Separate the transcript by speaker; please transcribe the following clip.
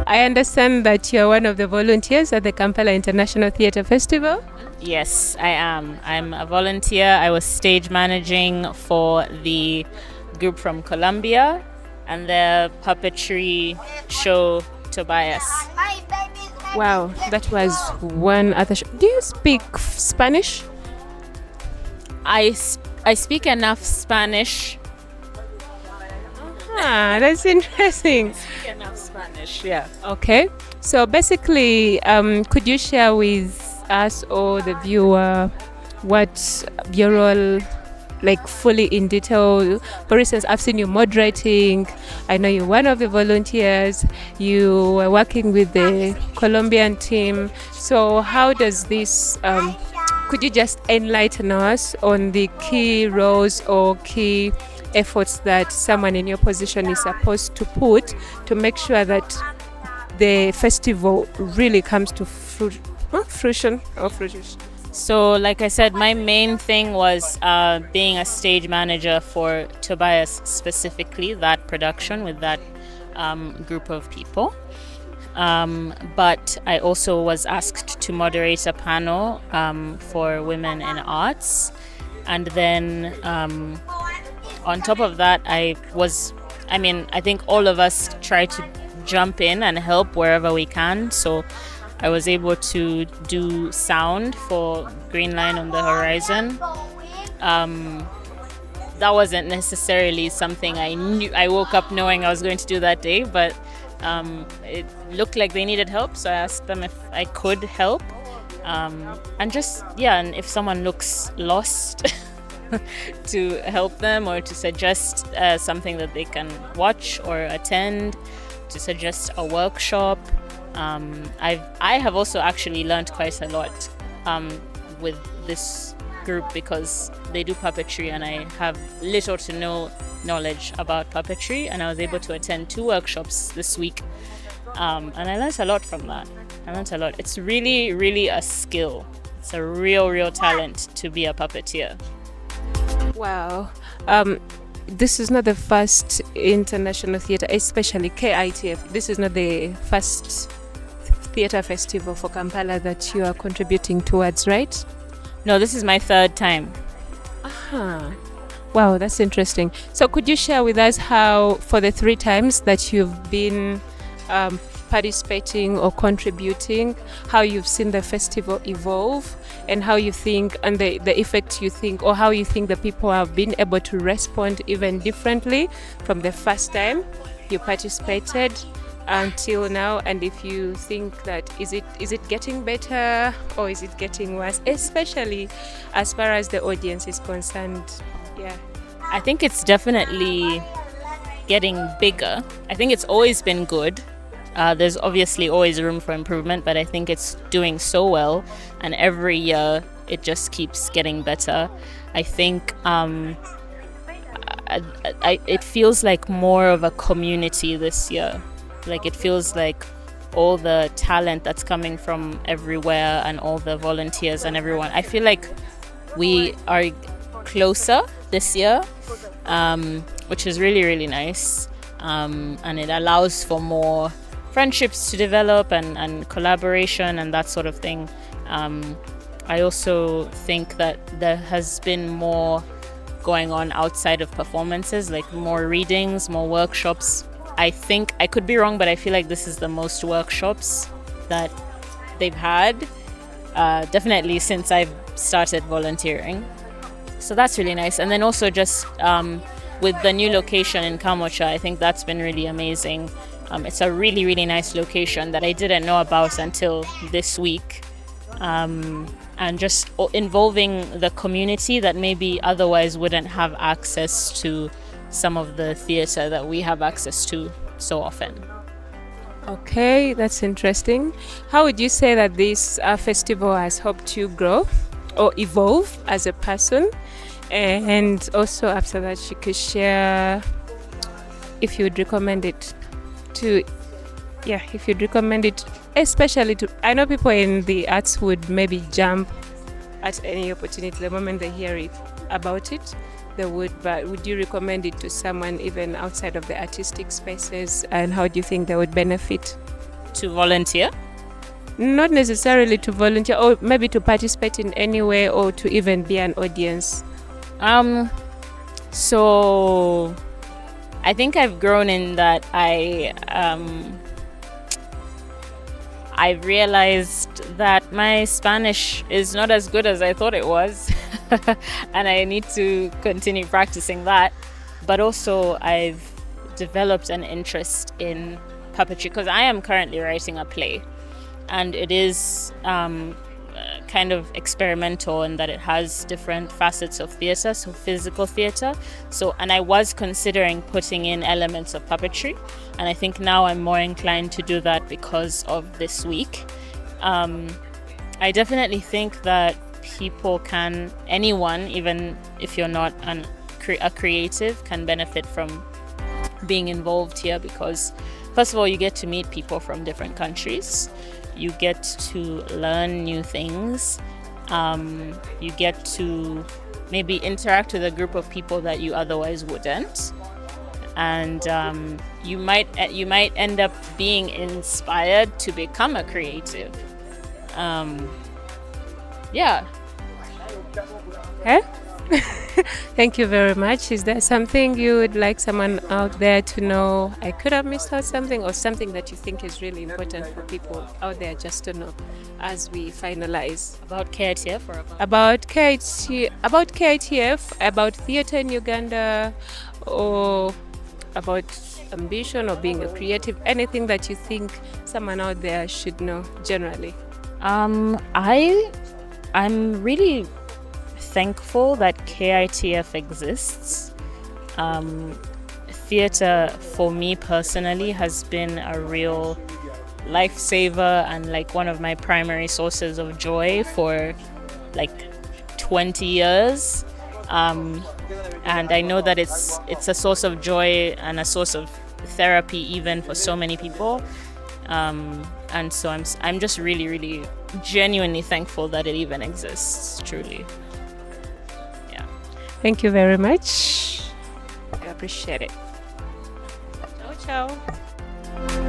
Speaker 1: I understand that you're one of the volunteers at the Kampala International Theatre Festival.
Speaker 2: Yes, I am. I'm a volunteer. I was stage managing for the group from Colombia and their puppetry show Tobias.
Speaker 1: Wow, that was one other show. Do you speak Spanish?
Speaker 2: I speak enough Spanish.
Speaker 1: Ah, that's interesting.
Speaker 2: I speak enough Spanish, yeah.
Speaker 1: Okay, so basically, could you share with us or the viewer what your role, like fully in detail? For instance, I've seen you moderating. I know you're one of the volunteers. You were working with the Colombian team. So how does this? Could you just enlighten us on the key roles or key efforts that someone in your position is supposed to put to make sure that the festival really comes to fruition?
Speaker 2: So, like I said, my main thing was being a stage manager for Tobias specifically, that production with that group of people. But I also was asked to moderate a panel for women in arts. And then on top of that, I think all of us try to jump in and help wherever we can. So I was able to do sound for Green Line on the Horizon. That wasn't necessarily something I woke up knowing I was going to do that day, but it looked like they needed help, so I asked them if I could help. And if someone looks lost, to help them or to suggest something that they can watch or attend, to suggest a workshop. I have also actually learned quite a lot with this group because they do puppetry and I have little to no knowledge about puppetry, and I was able to attend 2 workshops this week, and I learned a lot from that. It's really, really a skill. It's a real talent to be a puppeteer.
Speaker 1: Wow. This is not the first international theatre, especially KITF. This is not the first theatre festival for Kampala that you are contributing towards, right?
Speaker 2: No, this is my 3rd time.
Speaker 1: Wow, that's interesting. So could you share with us how, for the 3 times that you've been participating or contributing, how you've seen the festival evolve and how you think, and the effect you think, or how you think the people have been able to respond even differently from the first time you participated until now, and if you think that is it getting better or is it getting worse, especially as far as the audience is concerned? Yeah,
Speaker 2: I think it's definitely getting bigger. I think it's always been good. There's obviously always room for improvement, but I think it's doing so well, and every year it just keeps getting better. I think it feels like more of a community this year. Like, it feels like all the talent that's coming from everywhere and all the volunteers and everyone. I feel like we are closer this year, which is really, really nice. And it allows for more friendships to develop and collaboration and that sort of thing. I also think that there has been more going on outside of performances, like more readings, more workshops. I think, I could be wrong, but I feel like this is the most workshops that they've had, definitely since I've started volunteering. So that's really nice. And then also just with the new location in Kamocha, I think that's been really amazing. It's a really, really nice location that I didn't know about until this week. And just involving the community that maybe otherwise wouldn't have access to some of the theatre that we have access to so often.
Speaker 1: Okay, that's interesting. How would you say that this festival has helped you grow or evolve as a person? And also after that, you could share if you would recommend it to, if you'd recommend it, especially to, I know people in the arts would maybe jump at any opportunity the moment they hear about it. They would, but would you recommend it to someone even outside of the artistic spaces, and how do you think they would benefit?
Speaker 2: To volunteer?
Speaker 1: Not necessarily to volunteer, or maybe to participate in any way, or to even be an audience.
Speaker 2: So I think I've grown in that I've realized that my Spanish is not as good as I thought it was, and I need to continue practicing that. But also, I've developed an interest in puppetry because I am currently writing a play, and it is kind of experimental in that it has different facets of theatre, so physical theatre. And I was considering putting in elements of puppetry, and I think now I'm more inclined to do that because of this week. I definitely think that anyone, even if you're not a creative, can benefit from being involved here because, first of all, you get to meet people from different countries. You get to learn new things. You get to maybe interact with a group of people that you otherwise wouldn't, and you might end up being inspired to become a creative. Yeah.
Speaker 1: Okay. Thank you very much. Is there something you would like someone out there to know? I could have missed out something, or something that you think is really important for people out there just to know as we finalize
Speaker 2: About KITF or
Speaker 1: about KITF, about theatre in Uganda, or about ambition or being a creative? Anything that you think someone out there should know generally?
Speaker 2: I'm really thankful that KITF exists. Theatre for me personally has been a real lifesaver and like one of my primary sources of joy for like 20 years. And I know that it's a source of joy and a source of therapy even for so many people. And so I'm just really, really genuinely thankful that it even exists, truly.
Speaker 1: Thank you very much. I appreciate it. Ciao, ciao.